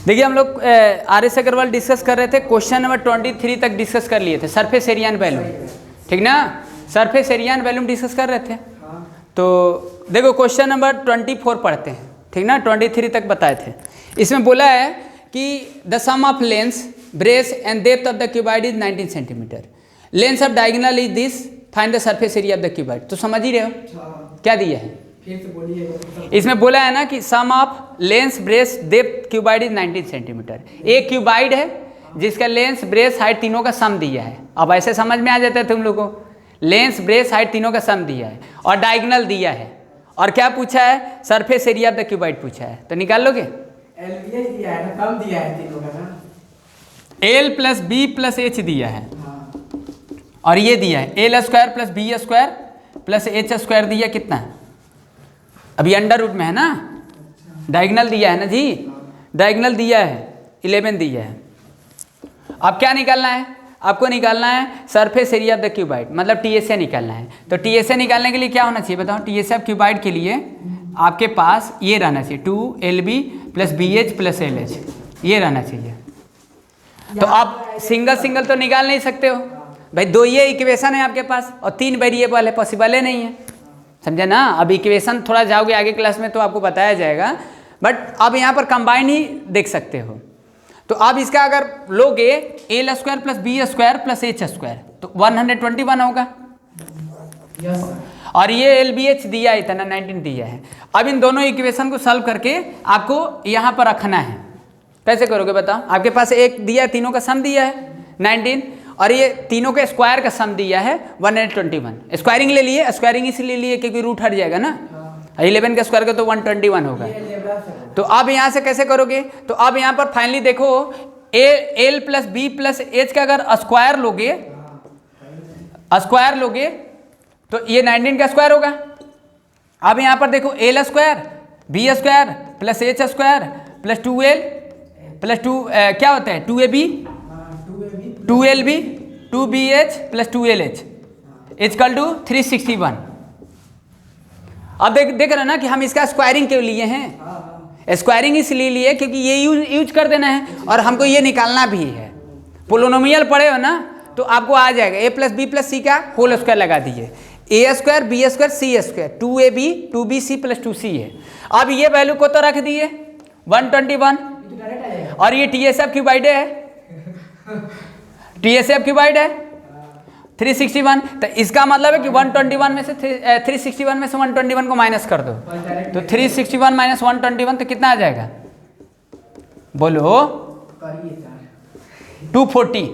देखिए हम लोग RS अग्रवाल डिस्कस कर रहे थे, क्वेश्चन नंबर 23 तक डिस्कस कर लिए थे, सरफेस एरिया एंड वॉल्यूम, ठीक ना। Surface area and volume discuss कर रहे थे। तो देखो क्वेश्चन नंबर 24 पढ़ते हैं, ठीक ना। 23 तक बताए थे। इसमें बोला है कि the sum of length breadth and depth of the cuboid is 19 centimetre, length of diagonal is this, find the surface area of the cuboid. तो समझ ही रहे हो क्या दिया है। इसमें बोला है ना कि sum of length breadth depth cuboid is 19 centimeter. एक क्यूबॉइड है जिसका लेंस ब्रेस हाइट तीनों का सम दिया है। अब ऐसे समझ में आ जाता है तुम लोगों को, लेंस ब्रेस हाइट तीनों का सम दिया है और डायगोनल दिया है, और क्या पूछा है, surface area of the cuboid पूछा है। तो निकाल लोगे। दिया है ना, कम दिया है तीनों का ना, L plus B plus H दिया है, और ये दिया है L square plus B square plus H square दिया कितना, अभी अंडर रूट में है ना। डायगोनल दिया है ना जी, डायगोनल दिया है 11 दिया है। अब क्या निकालना है, आपको निकालना है surface area of the cuboid, मतलब TSA निकालना है। तो TSA निकालने के लिए क्या होना चाहिए बताओ। TSA ऑफ क्यूबॉइड के लिए आपके पास ये रहना चाहिए 2LB plus BH plus LH, ये रहना चाहिए। तो आप सिंगल सिंगल तो निकाल नहीं सकते हो भाई, दो ये इक्वेशन है आपके पास और 3 वेरिएबल है, पॉसिबल है नहीं है, समझे ना। अब इक्वेशन थोड़ा जाओगे आगे क्लास में तो आपको बताया जाएगा, बट अब यहाँ पर कंबाइन ही देख सकते हो। तो अब इसका अगर लोगे L square plus B square plus H square तो 121 होगा, और ये LBH दिया है इतना 19 दिया है। अब इन दोनों इक्वेशन को सॉल्व करके आपको यहाँ पर रखना है। कैसे करोगे बताओ। आपके पास एक दिया है, तीनों का सम दिया है 19, और ये तीनों के स्क्वायर का सम दिया है 121। स्क्वायरिंग ले लिए, स्क्वायरिंग इसलिए लिए क्योंकि रूट हट जाएगा ना, 11 का स्क्वायर का तो 121 होगा। तो अब यहाँ से कैसे करोगे, तो अब यहाँ पर फाइनली देखो L plus B plus H का अगर स्क्वायर लोगे तो ये 19 का स्क्वायर होगा। अब यहाँ पर देखो L square B square plus H square plus 2L plus 2 क्या होता है 2AB 2LB 2BH plus 2LH equal to 361। अब देख रहे ना कि हम इसका स्क्वायरिंग क्यों लिए हैं। स्क्वायरिंग इसलिए लिए क्योंकि ये यूज कर देना है और हमको ये निकालना भी है। पोलिनोमियल पढ़े हो ना तो आपको आ जाएगा a plus B plus C का होल स्क्वायर लगा दीजिए, a square B square C square 2AB 2BC plus 2C है। अब ये वैल्यू को तो रख दिए 121, और ये TSA क्यूबॉइड है, TSA क्यूबॉइड है 361। तो इसका मतलब है कि 121 में से 361 में से 121 को माइनस कर दो, तो 361 माइनस 121 तो कितना आ जाएगा बोलो 240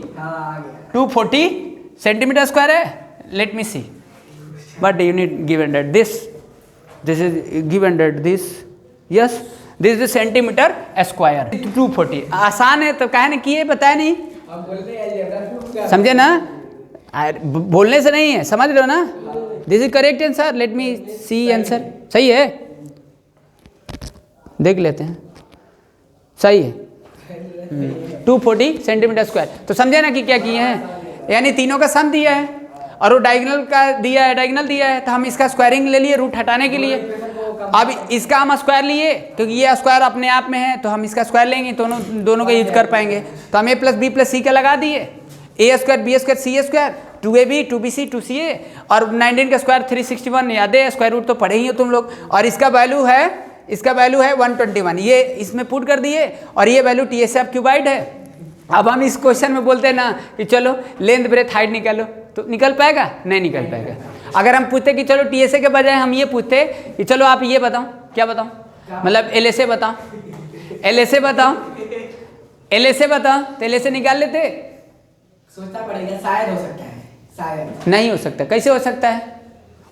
सेंटीमीटर स्क्वायर है। Let me see but unit given that this is given that this, yes this is centimetre square 240। आसान है तो कहे ना किए बताया नहीं, समझे ना। बोलने से नहीं है, समझ रहे हो ना। This is correct answer, let me see answer. सही है, देख लेते हैं, सही है 240 सेंटीमीटर स्क्वायर। तो समझे ना कि क्या किए हैं, यानी तीनों का सम दिया है और वो डायगोनल का दिया है, डायगोनल दिया है, तो हम इसका स्क्वायरिंग ले लिए रूट हटाने के लिए। अब इसका हम स्क्वायर लिए क्योंकि ये स्क्वायर अपने आप में है, तो हम इसका स्क्वायर लेंगे, दोनों का यूज कर पाएंगे। तो हम a plus B plus C का लगा दिए, a square B square C square 2AB 2BC 2CA, और 19 का स्क्वायर 361 याद है, स्क्वायर रूट तो पढ़े ही हो तुम लोग। और इसका वैल्यू है 121, ये इसमें पुट कर दिए, और ये वैल्यू TSA क्यूबॉइड है। अब हम इस क्वेश्चन में बोलते हैं ना कि चलो लेंथ ब्रेथ हाइट निकालो, तो निकल पाएगा नहीं निकल पाएगा। अगर हम पूछते कि चलो TSA के बजाय हम ये पूछते कि चलो आप ये बताओ, क्या बताओ, मतलब LSA बताओ, LSA बताओ, LSA बताओ, तो LSA निकाल लेते। सोचना पड़ेगा, शायद हो सकता है, शायद नहीं हो सकता। कैसे हो सकता है,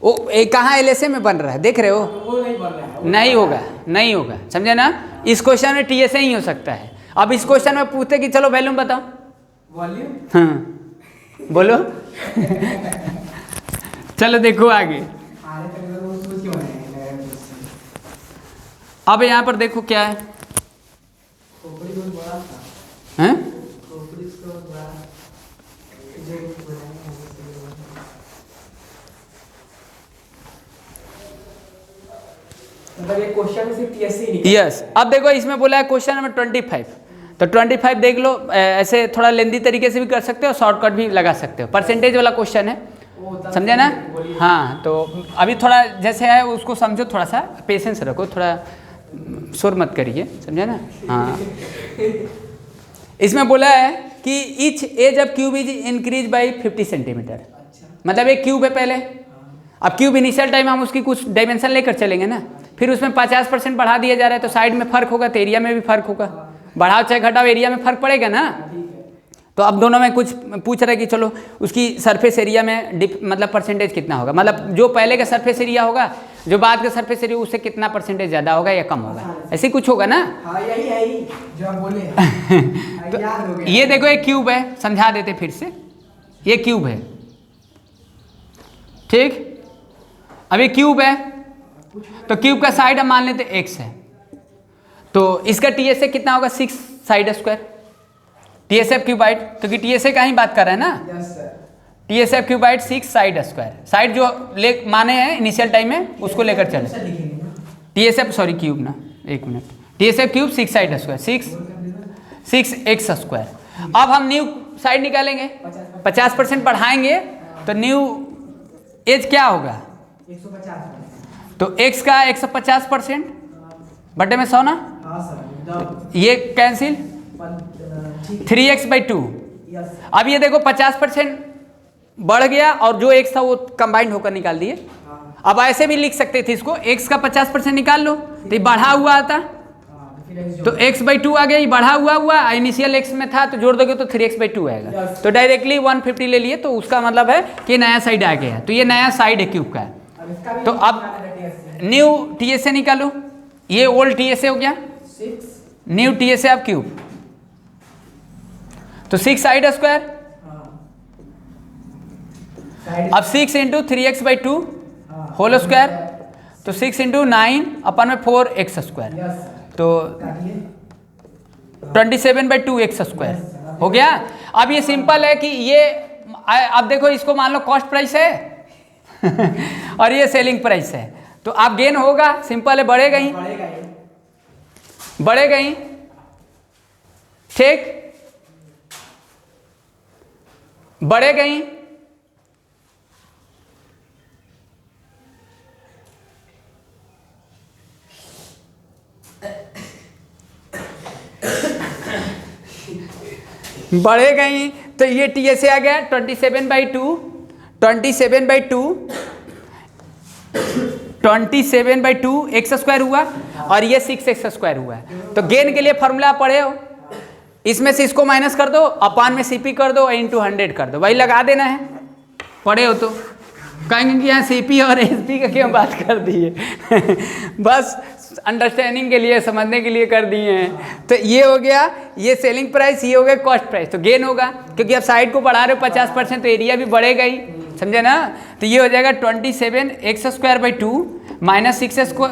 वो कहाँ LSA में बन रहा है, देख रहे हो, वो नहीं बन रहा है, नहीं होगा, नहीं होगा, समझे ना। इस क्वेश्चन में TSA ही हो सकता है। अब इस क्वेश्चन में पूछते कि चलो वॉल्यूम बताओ, वॉल्यूम, हाँ बोलो चलो देखो आगे। अब यहाँ पर देखो क्या है, हैं? मतलब ये क्वेश्चन सिर्फ TSA ही निकला। यस अब देखो इसमें बोला है क्वेश्चन नंबर 25 तो 25 देख लो, ऐसे थोड़ा लेंदी तरीके से भी कर सकते हो, शॉर्टकट भी लगा सकते हो। परसेंटेज वाला क्वेश्चन है, समझे ना? हाँ, तो अभी थोड़ा जैसे है उसको समझो, थोड़ा सा पेशेंस रखो, थोड़ा शोर मत करिए, समझे ना? हाँ, इसमें बोला है कि each edge of cube is increase by 50 centimetre. मतलब एक क्यूब है पहले, अब क्यूब इनिशियल टाइम हम उसकी कुछ डायमेंशन लेकर चलेंगे ना, फिर उसमें 50% बढ़ा दिया जा रहा है, तो साइड में फर्क होगा, तो एरिया में भी फर्क होगा। बढ़ाओ चाहे घटाओ, एरिया में फर्क पड़ेगा ना। तो अब दोनों में कुछ पूछ रहे कि चलो उसकी सरफेस एरिया में मतलब परसेंटेज कितना होगा, मतलब जो पहले का सरफेस एरिया होगा, जो बाद का सरफेस एरिया, उससे कितना परसेंटेज ज़्यादा होगा या कम होगा, ऐसे कुछ होगा ना। हाँ, यही जो हम बोले। तो याद हो गया। ये देखो एक क्यूब है, समझा देते फिर से, ये क्यूब है, ठीक। अब ये क्यूब है, तो क्यूब का साइड हम मान लेते x है, तो इसका TSA कितना होगा? 6 साइड स्क्वायर, TSF क्यूबाइड, क्योंकि TSA का ही बात कर रहे हैं ना। Yes sir. TSF cuboid 6 side square, side जो ले माने हैं इनिशियल टाइम में उसको लेकर चले। TSF सॉरी क्यूब ना, एक minute, TSF cube 6 side square, 6x square. अब हम न्यू साइड निकालेंगे, 50% बढ़ाएंगे तो न्यू एज क्या होगा? 150। तो x का 150% बटे में 100 ना, हाँ सर, ये कैंसिल, 3x/2। यस। अब ये देखो 50% बढ़ गया और जो x था वो कंबाइंड होकर निकाल दिए। अब ऐसे भी लिख सकते थे इसको, x का 50% निकाल लो तो ये बढ़ा हुआ आता, तो x/2 आ गया, ये बढ़ा हुआ इनिशियल x में था, तो जोड़ दोगे तो 3x/2 आएगा। तो डायरेक्टली 150 ले लिए, तो उसका मतलब है कि नया साइड आ गया है, तो ये नया साइड है क्यूब का। तो अब न्यू TSA निकालो, ये ओल्ड TSA हो गया, 6। न्यू TSA ऑफ क्यूब, तो 6 साइड स्क्वायर। अब 6 इंटू 3x/2 होल स्क्वायर, तो 6 इंटू 9 अपन में 4x स्क्वायर, तो 27/2x स्क्वायर हो गया। अब ये सिंपल है कि ये, अब देखो इसको मान लो कॉस्ट प्राइस है और ये सेलिंग प्राइस है, तो आप गेन होगा, सिंपल है, बढ़ेगा ही, ठीक, बढ़ेगा ही। बढ़ेगा ही, तो ये TSA आ गया 27/2, 27/2 x स्क्वायर हुआ और ये 6x स्क्वायर हुआ है। तो गेन के लिए फॉर्मूला पढ़े हो, इसमें से इसको माइनस कर दो, अपान में CP कर दो, इंटू 100 कर दो, वही लगा देना है, पढ़े हो तो। कहेंगे कि यहाँ CP और SP का क्यों बात कर दी है बस अंडरस्टैंडिंग के लिए, समझने के लिए कर दिए हैं। तो ये हो गया, ये सेलिंग प्राइस, ये हो गया कॉस्ट प्राइस, तो गेन होगा, क्योंकि अब साइड को बढ़ा रहे हो 50%, तो एरिया भी बढ़ेगा ही, समझे ना। तो ये हो जाएगा 27x²/2 माइनस 6x²,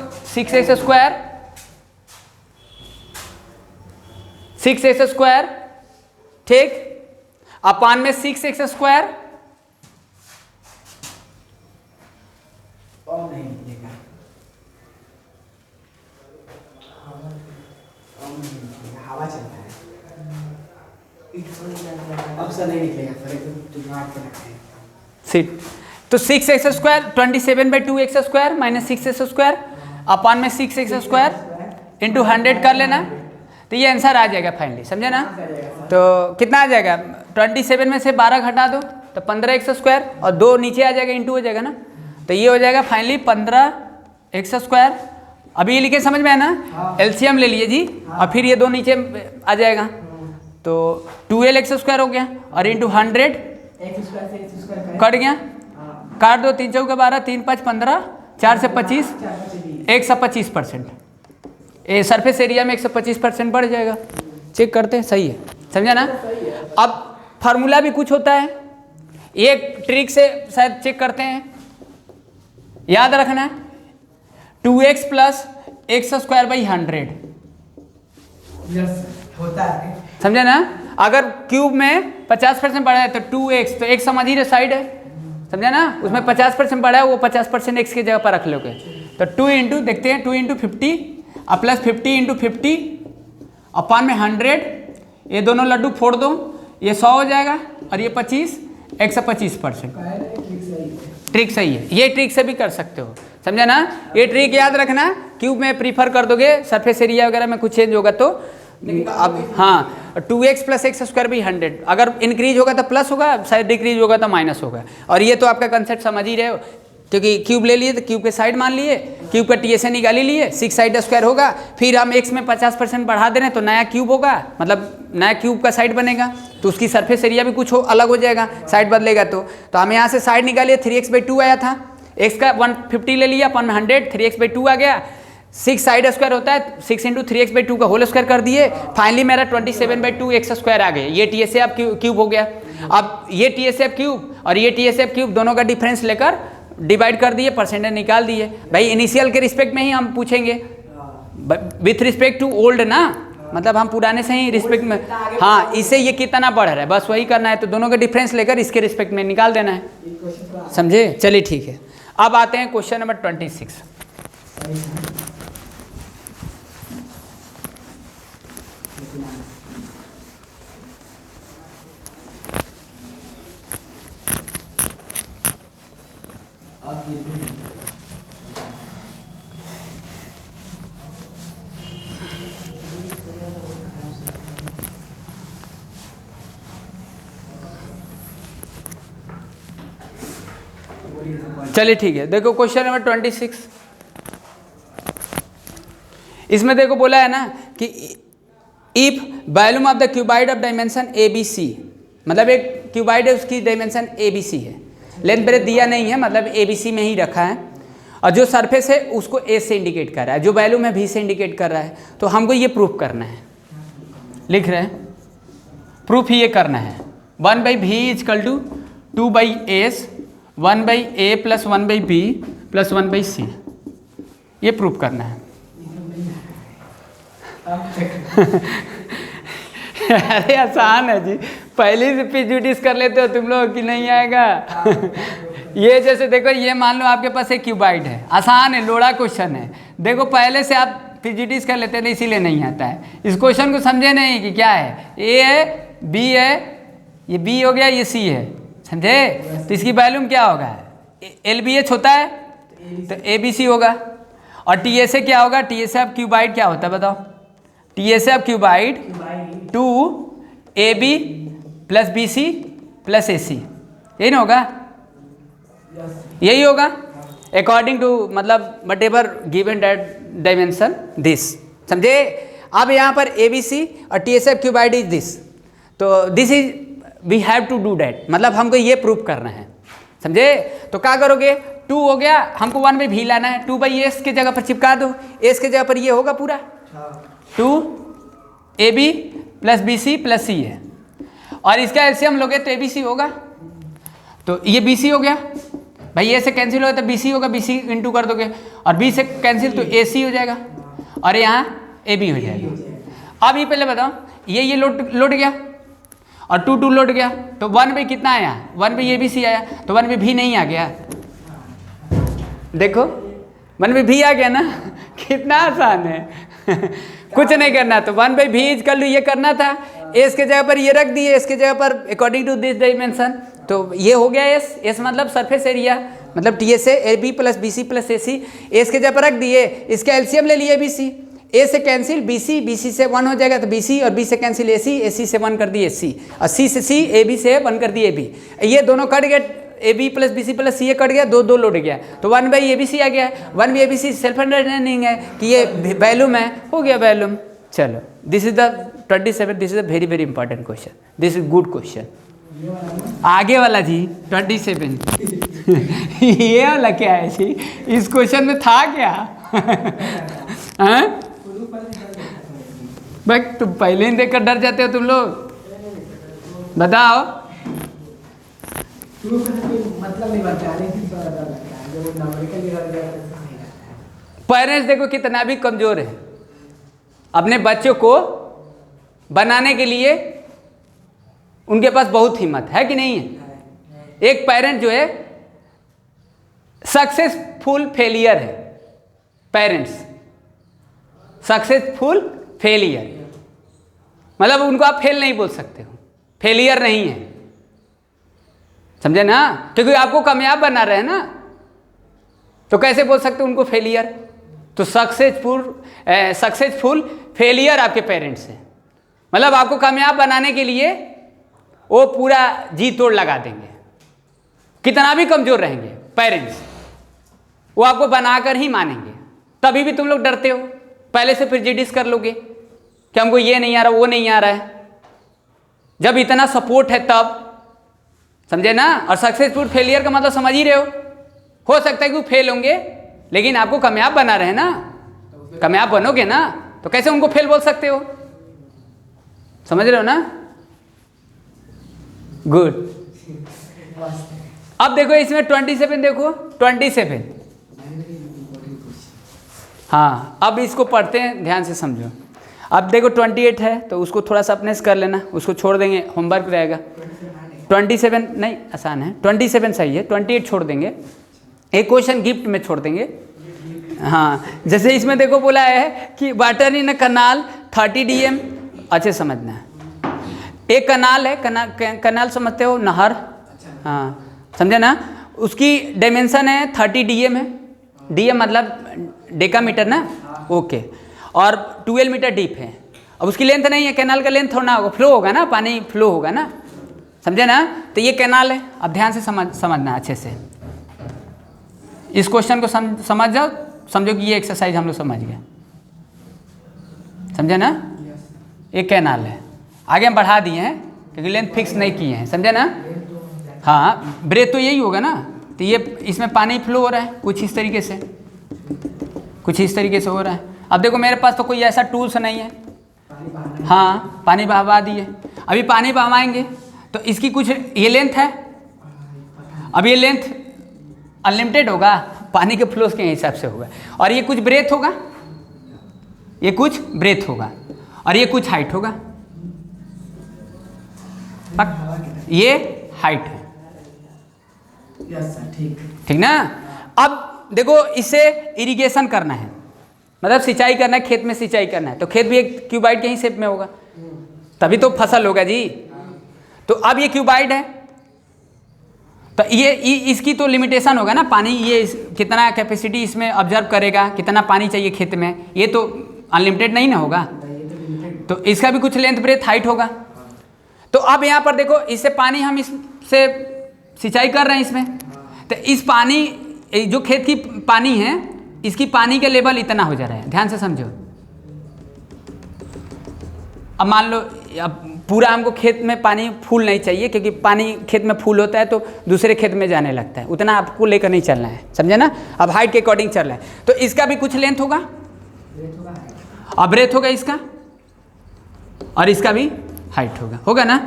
ठीक, अपान में 6x², नहीं निकलेगा, हवा चलता है, ऑप्शन नहीं निकलेगा सर, एकदम दिमाग पे रखते हैं। सीट, तो 6x² 27/2x² माइनस 6x² अपान में 6x² इंटू 100 कर लेना, तो ये आंसर आ जाएगा फाइनली, समझे ना। तो कितना आ जाएगा, 27 में से 12 घटा दो तो 15x² और 2 नीचे आ जाएगा, इंटू हो जाएगा ना, तो ये हो जाएगा फाइनली 15x²। अभी ये लिखे समझ में है ना, एलसीएम ले लिए जी, और फिर ये 2 नीचे आ जाएगा, तो 12x² हो गया और इंटू 100 कट गया, काट दो, 3 चौके 12, 3 5 15, 4 से 25, 125%, ये सरफेस एरिया में 125% बढ़ जाएगा। चेक करते हैं, सही है, समझा ना। अब फार्मूला भी कुछ होता है, एक ट्रिक से शायद चेक करते हैं, याद रखना है 2x + x²/100, होता है, समझा ना। अगर क्यूब में 50% बढ़ा है तो 2x, तो x समझ ही रहे साइड है, समझा ना, उसमें 50% बढ़ा है, वो 50% x की जगह पर रख लोगे, तो 2 इंटू, देखते हैं, 2 इंटू 50 और प्लस 50 इंटू 50 अपान में 100 ये दोनों लड्डू फोड़ दो, ये 100 हो जाएगा और ये 25, 125%। ट्रिक सही है, ये ट्रिक से भी कर सकते हो, समझा ना। ये ट्रिक याद रखना, क्यूब में प्रीफर कर दोगे, सरफेस एरिया वगैरह में कुछ चेंज होगा तो अब हाँ 2x + x² भी 100, अगर इंक्रीज होगा तो प्लस होगा, शायद डिक्रीज होगा तो माइनस होगा। और ये तो आपका कंसेप्ट समझ ही रहे हो, क्योंकि क्यूब ले लिए तो क्यूब के साइड मान लिए, क्यूब का TSA निकाल ही लिए, 6 साइड स्क्वायर होगा, फिर हम x में 50% बढ़ा दे रहे हैं तो नया क्यूब होगा, मतलब नया क्यूब का साइड बनेगा, तो उसकी सरफेस एरिया भी कुछ अलग हो जाएगा, साइड बदलेगा तो हम यहाँ से साइड निकालिए, 3x/2 आया था, x का 150 ले लिया, अपन 100, 3x/2 आ गया, 6 साइड स्क्वायर होता है, 6 × 3x/2 का होल स्क्वायर कर दिए, फाइनली मेरा 27/2 x² आ गया, ये TSA अब क्यूब हो गया। अब ये TSA क्यूब और ये TSA क्यूब दोनों का डिफरेंस लेकर डिवाइड कर दिए, परसेंटेज निकाल दिए। भाई इनिशियल के रिस्पेक्ट में ही हम पूछेंगे, विथ रिस्पेक्ट टू ओल्ड ना, मतलब हम पुराने से ही रिस्पेक्ट में, हाँ इससे ये कितना बढ़ रहा है बस वही करना है, तो दोनों का डिफरेंस लेकर इसके रिस्पेक्ट में निकाल देना है, समझे। चलिए ठीक है, अब आते हैं क्वेश्चन नंबर 26। चलिए ठीक है, देखो क्वेश्चन नंबर 26, इसमें देखो बोला है ना कि if volume of the cuboid of dimension ABC, मतलब एक क्यूबाइड है उसकी डायमेंशन ABC है, लेंथ ब्रेथ दिया नहीं है, मतलब ABC में ही रखा है, और जो सरफेस है उसको A से इंडिकेट कर रहा है, जो वॉल्यूम है B से इंडिकेट कर रहा है, तो हमको ये प्रूफ करना है, लिख रहे हैं प्रूफ ये करना है, 1/v = 2/s 1/a + 1/b + 1/c, ये प्रूफ करना है। अरे आसान है जी, पहले से पीजीडीस कर लेते हो तुम लोग कि नहीं आएगा। ये जैसे देखो, ये मान लो आपके पास एक क्यूबाइड है, आसान है, लोड़ा क्वेश्चन है, देखो पहले से आप पीजीडीस कर लेते हैं इसीलिए नहीं आता है। इस क्वेश्चन को समझे नहीं कि क्या है, ए है, बी है, ये बी हो गया, ये सी है, समझे। तो इसकी वॉल्यूम क्या होगा, LBH होता है तो ABC होगा, और TSA क्या होगा, TSA ऑफ क्यूबाइड क्या होता है बताओ, TSA of cuboid 2AB + BC + AC, यही ना होगा, यही होगा अकॉर्डिंग टू, मतलब whatever given that dimension this, समझे। अब यहाँ पर ABC और TSA of cuboid is this, तो this is we have to do that, मतलब हमको ये प्रूफ करना है, समझे। तो क्या करोगे, 2 हो गया, हमको 1/v लाना है, 2/s की जगह पर चिपका दो, s की जगह पर ये होगा पूरा 2AB + BC + C है, और इसका एलसीएम लोगे तो ABC होगा, तो ये BC हो गया, भाई ए से कैंसिल होगा तो BC होगा, BC इंटू कर दोगे, और B से कैंसिल तो AC हो जाएगा, और यहाँ AB हो जाएगा। अब ये पहले बताओ, ये लौट गया और 2 लौट गया, तो 1/, कितना आया, 1/ABC आया, तो 1/v नहीं आ गया, देखो 1/v आ गया ना, कितना आसान है। कुछ नहीं करना, तो 1/v कर लो, ये करना था, एस के जगह पर ये रख दिए, इसके जगह पर अकॉर्डिंग टू दिस डायमेंशन, तो ये हो गया एस मतलब सरफेस एरिया, मतलब TSA AB + BC + AC, S के जगह पर रख दिए, इसका एलसीएम ले लिए ABC, A से कैंसिल BC से 1 हो जाएगा, तो BC, और B से कैंसिल AC से 1 कर दिए C, और C से C, AB से 1 कर दिए AB, ये दोनों कट गए, AB + BC + C कट गया, 2 लौट गया, तो 1/ABC आ गया, 1/ABC सेल्फ अंडरस्टैंडिंग है कि ये वैल्यूम है, हो गया वैल्यूम। चलो, this is the 27, this is a very very important question, this is good question. आगे वाला जी 27 ये वाला क्या है जी, इस क्वेश्चन में था क्या? हाँ भाई, तुम पहले ही देखकर डर जाते हो तुम लोग, बताओ। मतलब नहीं बनता, लेकिन थोड़ा डर लगता है जब वो न्यूमेरिकली रख गया तो। पेरेंट्स देखो कितना भी कमजोर है, अपने बच्चों को बनाने के लिए उनके पास बहुत हिम्मत है कि नहीं है। एक पेरेंट जो है सक्सेसफुल फेलियर है, पेरेंट्स सक्सेसफुल फेलियर, मतलब उनको आप फेल नहीं बोल सकते हो, फेलियर नहीं है, समझे ना, क्योंकि आपको कामयाब बना रहे हैं ना, तो कैसे बोल सकते हो उनको फेलियर। तो सक्सेसफुल फेलियर आपके पेरेंट्स हैं, मतलब आपको कामयाब बनाने के लिए वो पूरा जी तोड़ लगा देंगे, कितना भी कमजोर रहेंगे पेरेंट्स, वो आपको बनाकर ही मानेंगे। तभी भी तुम लोग डरते हो, पहले से प्रेजुडिस कर लोगे कि हमको ये नहीं आ रहा, वो नहीं आ रहा है। जब इतना सपोर्ट है तब, समझे ना। और सक्सेसफुल फेलियर का मतलब समझ ही रहे हो सकता है कि वो फेल होंगे, लेकिन आपको कामयाब बना रहे हैं ना, कामयाब बनोगे ना, तो कैसे उनको फेल बोल सकते हो, समझ रहे हो ना। गुड। अब देखो इसमें 27 देखो, 27। हाँ, अब इसको पढ़ते हैं, ध्यान से समझो। अब देखो 28 है तो उसको थोड़ा सा अपने से कर लेना, उसको छोड़ देंगे, होमवर्क रहेगा। 27 नहीं आसान है, 27 सही है, 28 छोड़ देंगे, एक क्वेश्चन गिफ्ट में छोड़ देंगे। हाँ, जैसे इसमें देखो बोला है कि water in a kanal 30 dm, अच्छे समझना है। एक कनाल है, कनाल समझते हो, नहर, हाँ समझे ना, उसकी डायमेंशन है 30 dm है, dm मतलब डेकामीटर ना, ओके, और 12 मीटर डीप है। अब उसकी लेंथ नहीं है, कैनाल का लेंथ थोड़ा होगा, फ्लो होगा ना, पानी फ्लो होगा ना, समझे ना। तो ये कैनाल है, अब ध्यान से समझना अच्छे से, इस क्वेश्चन को समझ जाओ, समझो कि ये एक्सरसाइज हम लोग समझ गए, समझे ना। एक कैनाल है, आगे हम बढ़ा दिए हैं क्योंकि लेंथ फिक्स नहीं किए हैं, समझे ना। हाँ, ब्रेथ तो यही होगा ना, तो ये इसमें पानी फ्लो हो रहा है कुछ इस तरीके से, कुछ इस तरीके से हो रहा है। अब देखो मेरे पास तो कोई ऐसा टूल्स नहीं है, हाँ पानी बहवा दिए, अभी पानी बहवाएंगे तो इसकी कुछ ये लेंथ है, अब ये लेंथ अनलिमिटेड होगा, पानी के फ्लोस के हिसाब से होगा, और ये कुछ ब्रेथ होगा, ये कुछ ब्रेथ होगा, और ये कुछ हाइट होगा, ये हाइट है, ठीक ना। अब देखो इससे इरिगेशन करना है, मतलब सिंचाई करना है, खेत में सिंचाई करना है, तो खेत भी एक क्यूबाइड के ही शेप में होगा, तभी तो फसल होगा जी। तो अब ये क्यूबाइड है, तो ये इसकी तो लिमिटेशन होगा ना, पानी ये कितना कैपेसिटी इसमें ऑब्जर्व करेगा, कितना पानी चाहिए खेत में, ये तो अनलिमिटेड नहीं ना होगा, तो इसका भी कुछ लेंथ ब्रेथ हाइट होगा। तो अब यहाँ पर देखो, इससे पानी हम इससे सिंचाई कर रहे हैं इसमें, तो इस पानी जो खेत की पानी है, इसकी पानी का लेवल इतना हो जा रहा है, ध्यान से समझो। अब मान लो अब पूरा हमको खेत में पानी फूल नहीं चाहिए, क्योंकि पानी खेत में फूल होता है तो दूसरे खेत में जाने लगता है, उतना आपको लेकर नहीं चलना है, समझे ना। अब हाइट के अकॉर्डिंग चल रहा है, तो इसका भी कुछ लेंथ होगा, अब ब्रेथ होगा इसका, और इसका भी हाइट होगा ना।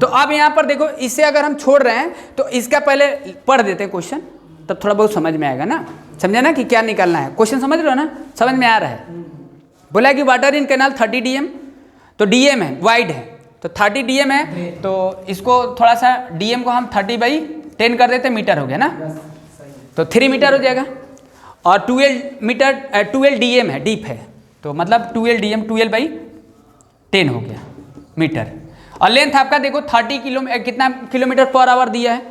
तो अब यहाँ पर देखो, इससे अगर हम छोड़ रहे हैं तो इसका पहले पढ़ देते हैं क्वेश्चन, तब थोड़ा बहुत समझ में आएगा ना, समझे ना कि क्या निकालना है। क्वेश्चन समझ रहे हो ना, समझ में आ रहा है। बोला कि वाटर इन कैनाल 30 dm, तो dm है, वाइड है, तो 30 dm है, तो इसको थोड़ा सा dm को हम 30/10 कर देते, मीटर हो गया ना, तो 3 मीटर हो जाएगा। और 12 dm है, डीप है, तो मतलब 12 dm 12/10 हो गया मीटर। और लेंथ आपका देखो 30 कितना किलोमीटर पर आवर दिया है,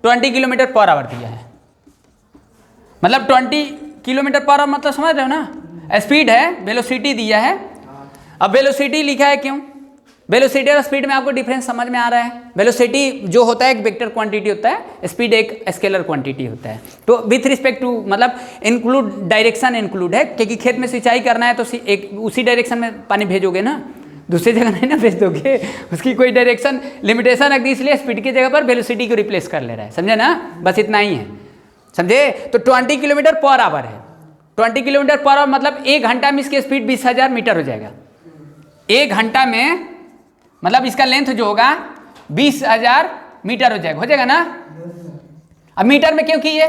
20 किलोमीटर पर आवर दिया है, मतलब 20 किलोमीटर पर आवर, मतलब समझ रहे हो ना। स्पीड है, वेलोसिटी दिया है। अब वेलोसिटी लिखा है क्यों, वेलोसिटी और स्पीड में आपको डिफरेंस समझ में आ रहा है। वेलोसिटी जो होता है एक वेक्टर क्वांटिटी होता है, स्पीड एक स्केलर क्वांटिटी होता है। तो विथ रिस्पेक्ट टू, मतलब इंक्लूड, डायरेक्शन इंक्लूड है, क्योंकि खेत में सिंचाई करना है तो एक उसी डायरेक्शन में पानी भेजोगे ना, दूसरी जगह नहीं ना भेज दोगे, उसकी कोई डायरेक्शन लिमिटेशन रख दी, इसलिए स्पीड की जगह पर वेलोसिटी को रिप्लेस कर ले रहा है, समझे ना, बस इतना ही है, समझे। तो 20 किलोमीटर पर आवर है, 20 किलोमीटर पर आवर मतलब 1 घंटा में इसकी स्पीड 20,000 मीटर हो जाएगा। 1 घंटा में मतलब इसका लेंथ जो होगा 20,000 मीटर हो जाएगा ना। अब मीटर में क्यों किए,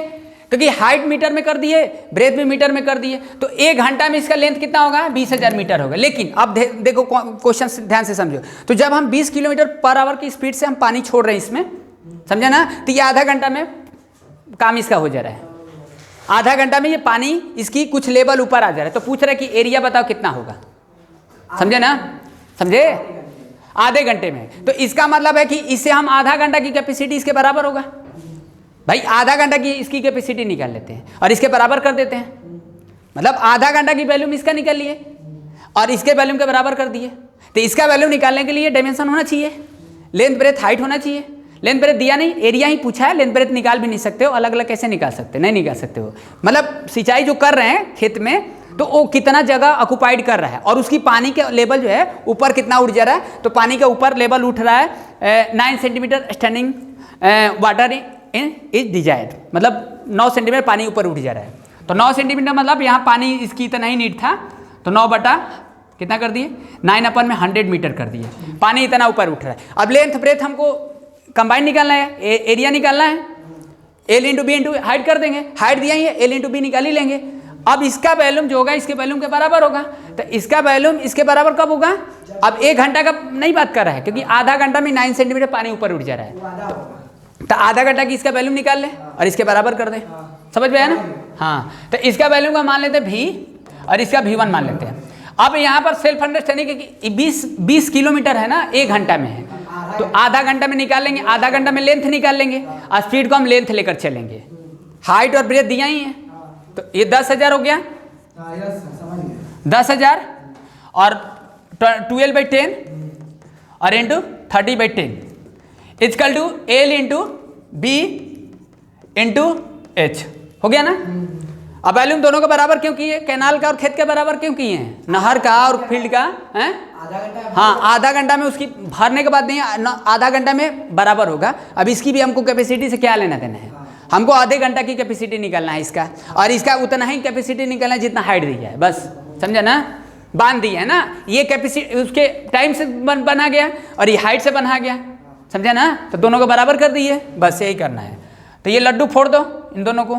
क्योंकि हाइट मीटर में कर दिए, ब्रेथ भी मीटर में कर दिए, तो 1 घंटा में इसका लेंथ कितना होगा, 20,000 मीटर होगा। लेकिन अब देखो क्वेश्चन ध्यान से समझो, तो जब हम 20 किलोमीटर पर आवर की स्पीड से हम पानी छोड़ रहे हैं इसमें, समझा ना, तो ये आधा घंटा में काम इसका हो जा रहा है, आधा घंटा में ये पानी इसकी कुछ लेवल ऊपर आ जा रहा है। तो पूछ रहा है कि एरिया बताओ कितना होगा, समझे ना, समझे। आधे घंटे में। तो इसका मतलब है कि इससे हम आधा घंटा की कैपेसिटी इसके बराबर होगा। भाई आधा घंटा की इसकी कैपेसिटी निकाल लेते हैं और इसके बराबर कर देते हैं, मतलब आधा घंटा की वैल्यूम इसका निकाल लिए और इसके वैल्यूम के बराबर कर दिए। तो इसका वैल्यूम निकालने के लिए डायमेंशन होना चाहिए, लेंथ ब्रेथ हाइट होना चाहिए। लेंथ ब्रेथ दिया नहीं, एरिया ही पूछा है, लेंथ ब्रेथ निकाल भी नहीं सकते हो, अलग अलग कैसे निकाल सकते, नहीं निकाल सकते हो। मतलब सिंचाई जो कर रहे हैं खेत में तो वो कितना जगह ऑक्युपाइड कर रहा है और उसकी पानी के लेवल जो है ऊपर कितना उठ जा रहा है। तो पानी का ऊपर लेवल उठ रहा है 9 centimetre standing water is desired, मतलब 9 सेंटीमीटर पानी ऊपर उठ जा रहा है। तो 9 सेंटीमीटर मतलब यहाँ पानी इसकी इतना ही नीड था, तो 9 बटा कितना कर दिए 9/100 मीटर कर दिए, पानी इतना ऊपर उठ रहा है। अब लेंथ ब्रेथ हमको कंबाइन निकालना है, एरिया निकालना है, L into B into height कर देंगे, हाइट दिया ही है, एल इंटू बी निकाल ही लेंगे। अब इसका वैल्यूम जो होगा इसके वैल्यूम के बराबर होगा, तो इसका वैल्यूम इसके बराबर कब होगा। अब 1 घंटा का नहीं बात कर रहा है क्योंकि आधा घंटा में 9 सेंटीमीटर पानी ऊपर उठ जा रहा है, तो आधा घंटा की इसका वैल्यूम निकाल ले और इसके बराबर कर दे, समझ में आया ना। हाँ, तो इसका वैल्यूम का मान लेते हैं भी और इसका V1 मान लेते हैं। अब यहाँ पर सेल्फ अंडरस्टैंडिंग कि 20 किलोमीटर है ना 1 घंटा में है, तो आधा घंटा में निकाल लेंगे, आधा घंटा में लेंथ निकाल लेंगे और स्पीड को हम लेंथ लेकर चलेंगे। हाइट और ब्रेथ दिया ही है, तो ये 10,000 हो गया, 10,000 और 12/10 और into 30/10 is equal to L into B into H, हो गया ना। अब वैल्यूम दोनों के बराबर क्यों किए, कैनाल का और खेत के बराबर क्यों किए हैं, नहर का और फील्ड का है। हाँ, आधा घंटा में उसकी भरने के बाद नहीं, आधा घंटा में बराबर होगा। अब इसकी भी हमको कैपेसिटी से क्या लेना देना है, हमको आधे घंटा की कैपेसिटी निकालना है इसका, और इसका उतना ही कैपेसिटी निकालना है जितना हाइट दिया है, बस समझा ना, बांध दिया है ना। ये कैपेसिटी उसके टाइम से बना गया और ये हाइट से बना गया, समझा ना। तो दोनों को बराबर कर दिए, बस यही करना है। तो ये लड्डू फोड़ दो इन दोनों को,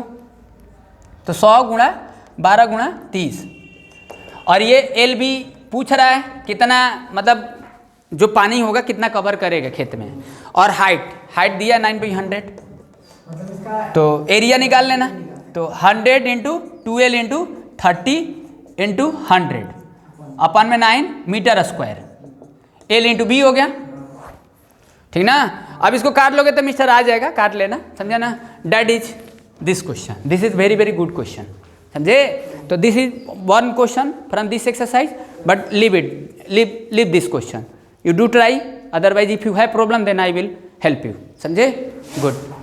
तो 100 गुणा 12 गुणा 30, और ये एल बी पूछ रहा है कितना, मतलब जो पानी होगा कितना कवर करेगा खेत में, और हाइट दिया 9/100, तो एरिया निकाल लेना। तो 100 इंटू 12 इंटू 30 इंटू 100 अपन में 9 metre square, L into B हो गया, ठीक ना। अब इसको काट लोगे तो मिस्टर आ जाएगा, काट लेना, समझा ना। That is this question, this is very very good question, समझे। तो this is one question from this exercise, but leave this question, you do try, otherwise if you have problem then I will help you, समझे। Good.